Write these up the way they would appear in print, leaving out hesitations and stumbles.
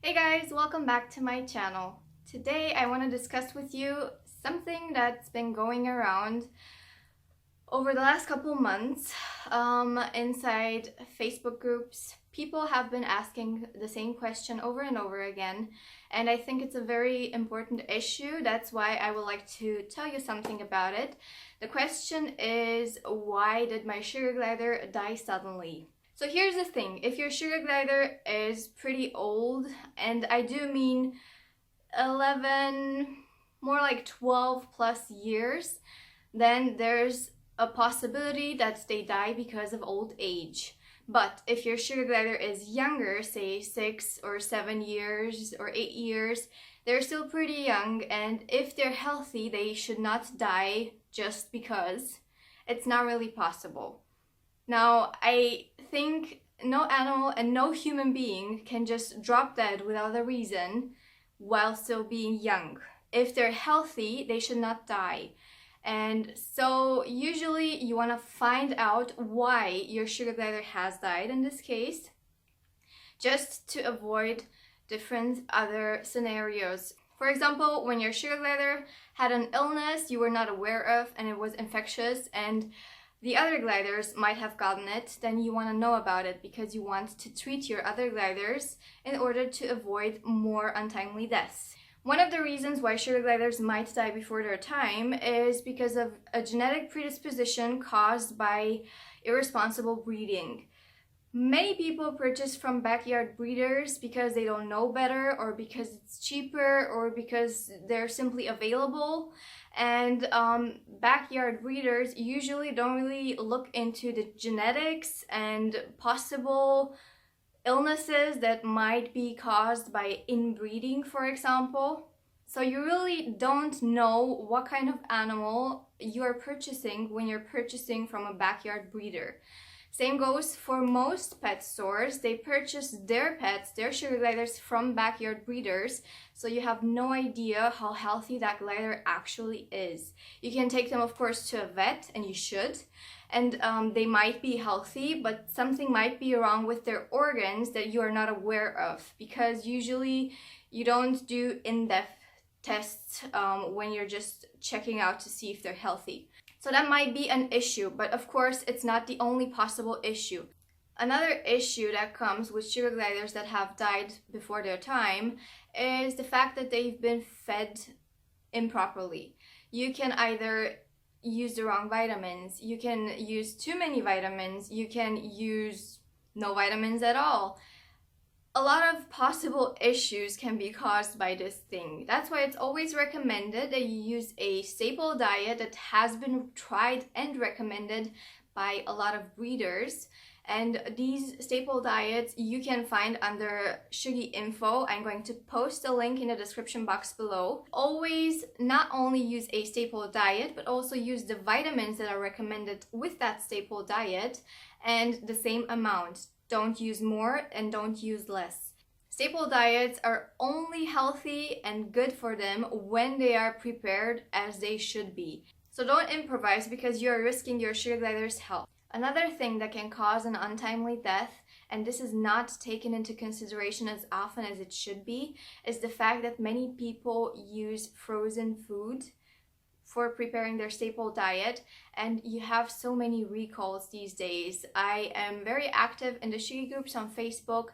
Hey guys, welcome back to my channel. Today I want to discuss with you something that's been going around over the last couple months inside Facebook groups. People have been asking the same question over and over again, and I think it's a very important issue. That's why I would like to tell you something about it. The question is, why did my sugar glider die suddenly? So here's the thing, if your sugar glider is pretty old, and I do mean 11, more like 12 plus years, then there's a possibility that they die because of old age. But if your sugar glider is younger, say 6 or 7 years or 8 years, they're still pretty young, and if they're healthy, they should not die just because. It's not really possible. Now, I think no animal and no human being can just drop dead without a reason while still being young. If they're healthy, they should not die. And so usually you want to find out why your sugar glider has died in this case, just to avoid different other scenarios. For example, when your sugar glider had an illness you were not aware of and it was infectious and the other gliders might have gotten it, then you want to know about it because you want to treat your other gliders in order to avoid more untimely deaths. One of the reasons why sugar gliders might die before their time is because of a genetic predisposition caused by irresponsible breeding. Many people purchase from backyard breeders because they don't know better, or because it's cheaper, or because they're simply available. And backyard breeders usually don't really look into the genetics and possible illnesses that might be caused by inbreeding, for example. So you really don't know what kind of animal you are purchasing when you're purchasing from a backyard breeder. Same goes for most pet stores. They purchase their pets, their sugar gliders, from backyard breeders, so you have no idea how healthy that glider actually is. You can take them, of course, to a vet, and you should, and they might be healthy, but something might be wrong with their organs that you are not aware of, because usually you don't do in-depth tests when you're just checking out to see if they're healthy. So that might be an issue, but of course it's not the only possible issue. Another issue that comes with sugar gliders that have died before their time is the fact that they've been fed improperly. You can either use the wrong vitamins, you can use too many vitamins, you can use no vitamins at all. A lot of possible issues can be caused by this thing. That's why it's always recommended that you use a staple diet that has been tried and recommended by a lot of breeders. And these staple diets you can find under Suggie info. I'm going to post a link in the description box below. Always not only use a staple diet, but also use the vitamins that are recommended with that staple diet and the same amount. Don't use more and don't use less. Staple diets are only healthy and good for them when they are prepared as they should be. So don't improvise because you are risking your sugar glider's health. Another thing that can cause an untimely death, and this is not taken into consideration as often as it should be, is the fact that many people use frozen food for preparing their staple diet, and you have so many recalls these days. I am very active in the Suggie groups on Facebook,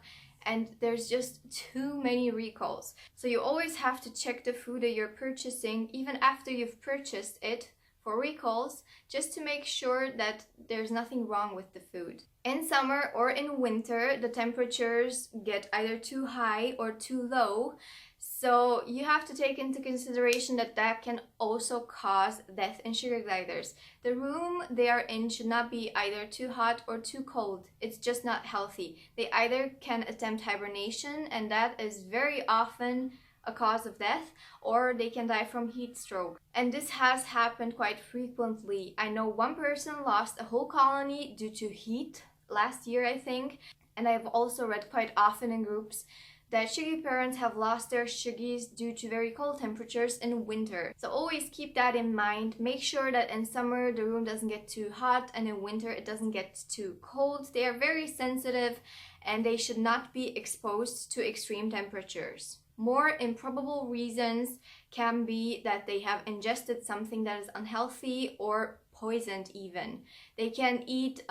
and there's just too many recalls. So you always have to check the food that you're purchasing even after you've purchased it for recalls, just to make sure that there's nothing wrong with the food. In summer or in winter, the temperatures get either too high or too low, so you have to take into consideration that that can also cause death in sugar gliders. The room they are in should not be either too hot or too cold. It's just not healthy. They either can attempt hibernation, and that is very often a cause of death, or they can die from heat stroke. And this has happened quite frequently. I know one person lost a whole colony due to heat last year, I think, and I've also read quite often in groups that Suggie parents have lost their Suggies due to very cold temperatures in winter. So always keep that in mind. Make sure that in summer the room doesn't get too hot and in winter it doesn't get too cold. They are very sensitive and they should not be exposed to extreme temperatures. More improbable reasons can be that they have ingested something that is unhealthy or poisoned even. They can eat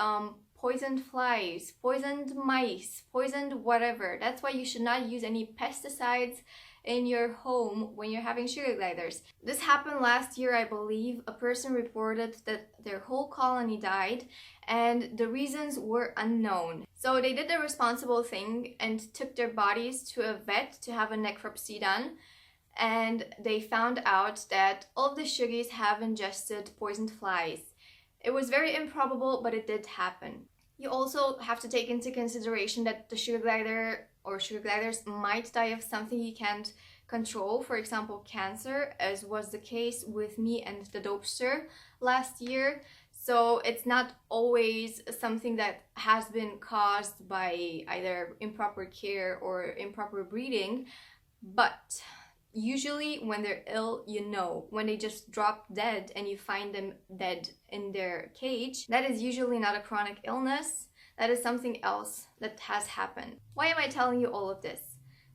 poisoned flies, poisoned mice, poisoned whatever. That's why you should not use any pesticides in your home when you're having sugar gliders. This happened last year, I believe. A person reported that their whole colony died and the reasons were unknown. So they did the responsible thing and took their bodies to a vet to have a necropsy done, and they found out that all of the Suggies have ingested poisoned flies. It was very improbable, but it did happen. You also have to take into consideration that the sugar glider or sugar gliders might die of something you can't control, for example cancer, as was the case with me and the dopester last year. So it's not always something that has been caused by either improper care or improper breeding, but usually when they're ill, you know, when they just drop dead and you find them dead in their cage, that is usually not a chronic illness. That is something else that has happened. Why am I telling you all of this?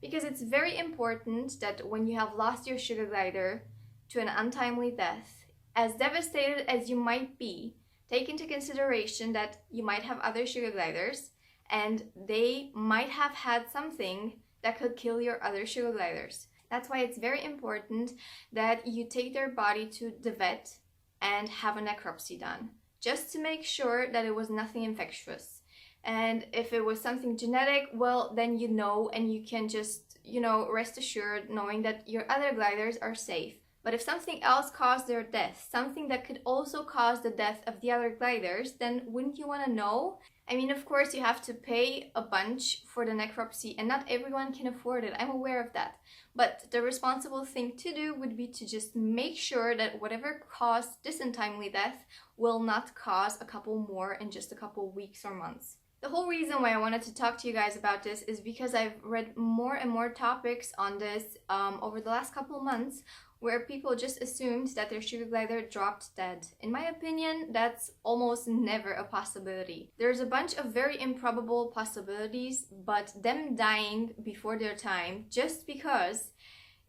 Because it's very important that when you have lost your sugar glider to an untimely death, as devastated as you might be, take into consideration that you might have other sugar gliders and they might have had something that could kill your other sugar gliders. That's why it's very important that you take their body to the vet and have a necropsy done, just to make sure that it was nothing infectious. And if it was something genetic, well, then you know, and you can just, rest assured knowing that your other gliders are safe. But if something else caused their death, something that could also cause the death of the other gliders, then wouldn't you want to know? I mean, of course, you have to pay a bunch for the necropsy, and not everyone can afford it. I'm aware of that. But the responsible thing to do would be to just make sure that whatever caused this untimely death will not cause a couple more in just a couple weeks or months. The whole reason why I wanted to talk to you guys about this is because I've read more and more topics on this over the last couple months, where people just assumed that their sugar glider dropped dead. In my opinion, that's almost never a possibility. There's a bunch of very improbable possibilities, but them dying before their time just because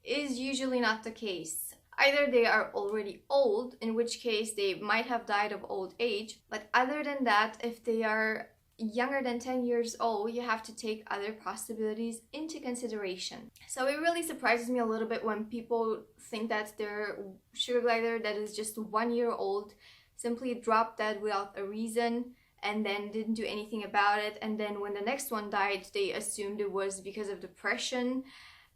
is usually not the case. Either they are already old, in which case they might have died of old age, but other than that, if they are younger than 10 years old, you have to take other possibilities into consideration. So it really surprises me a little bit when people think that their sugar glider that is just 1 year old simply dropped dead without a reason and then didn't do anything about it, and then when the next one died they assumed it was because of depression.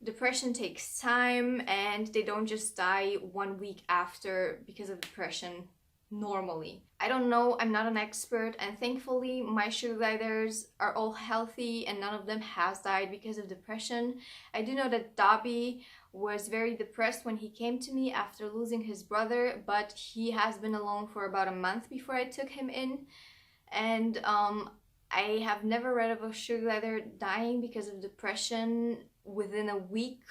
Depression takes time and they don't just die 1 week after because of depression normally. I don't know, I'm not an expert, and thankfully my sugar gliders are all healthy and none of them has died because of depression. I do know that Dobby was very depressed when he came to me after losing his brother, but he has been alone for about a month before I took him in, and I have never read of a sugar glider dying because of depression within a week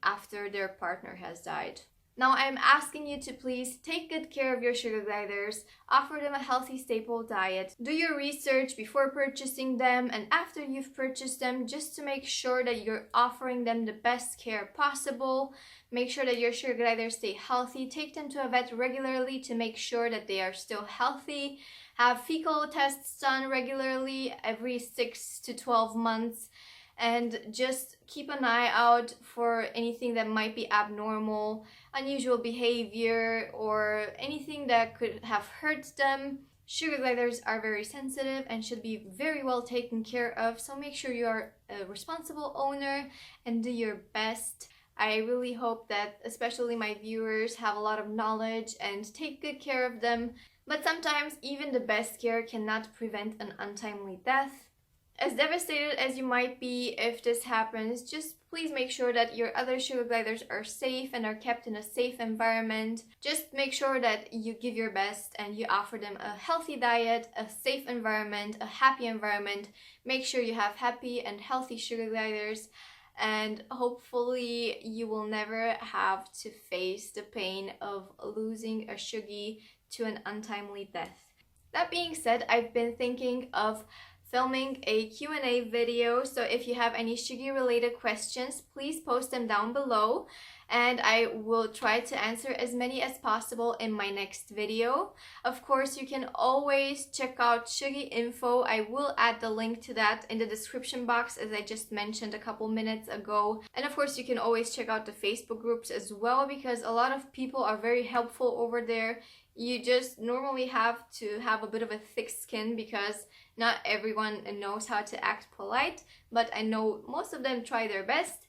after their partner has died. Now I'm asking you to please take good care of your sugar gliders, offer them a healthy staple diet, do your research before purchasing them and after you've purchased them, just to make sure that you're offering them the best care possible. Make sure that your sugar gliders stay healthy, take them to a vet regularly to make sure that they are still healthy, have fecal tests done regularly every 6 to 12 months, and just keep an eye out for anything that might be abnormal, unusual behavior, or anything that could have hurt them. Sugar gliders are very sensitive and should be very well taken care of, so make sure you are a responsible owner and do your best. I really hope that especially my viewers have a lot of knowledge and take good care of them, but sometimes even the best care cannot prevent an untimely death. As devastated as you might be if this happens, just please make sure that your other sugar gliders are safe and are kept in a safe environment. Just make sure that you give your best and you offer them a healthy diet, a safe environment, a happy environment. Make sure you have happy and healthy sugar gliders, and hopefully you will never have to face the pain of losing a Suggie to an untimely death. That being said, I've been thinking of filming a Q&A video, so if you have any Suggie related questions, please post them down below and I will try to answer as many as possible in my next video. Of course, you can always check out Suggie info. I will add the link to that in the description box, as I just mentioned a couple minutes ago. And of course, you can always check out the Facebook groups as well, because a lot of people are very helpful over there. You just normally have to have a bit of a thick skin because not everyone knows how to act polite, but I know most of them try their best.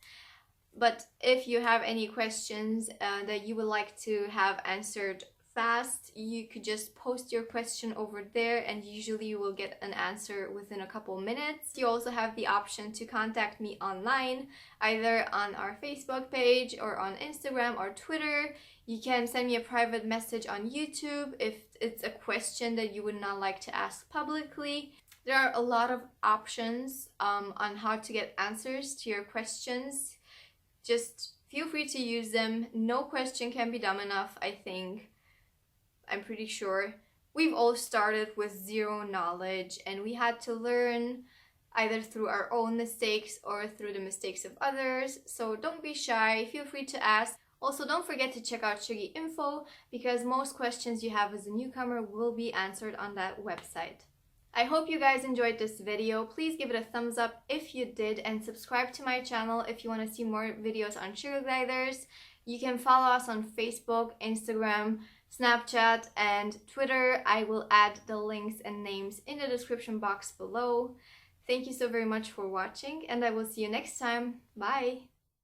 But if you have any questions that you would like to have answered fast, you could just post your question over there and usually you will get an answer within a couple minutes. You also have the option to contact me online, either on our Facebook page or on Instagram or Twitter. You can send me a private message on YouTube if it's a question that you would not like to ask publicly. There are a lot of options on how to get answers to your questions. Just feel free to use them. No question can be dumb enough, I think. I'm pretty sure. We've all started with zero knowledge and we had to learn either through our own mistakes or through the mistakes of others. So don't be shy, feel free to ask. Also, don't forget to check out Suggie info, because most questions you have as a newcomer will be answered on that website. I hope you guys enjoyed this video. Please give it a thumbs up if you did and subscribe to my channel if you want to see more videos on sugar gliders. You can follow us on Facebook, Instagram, Snapchat, and Twitter. I will add the links and names in the description box below. Thank you so very much for watching and I will see you next time. Bye!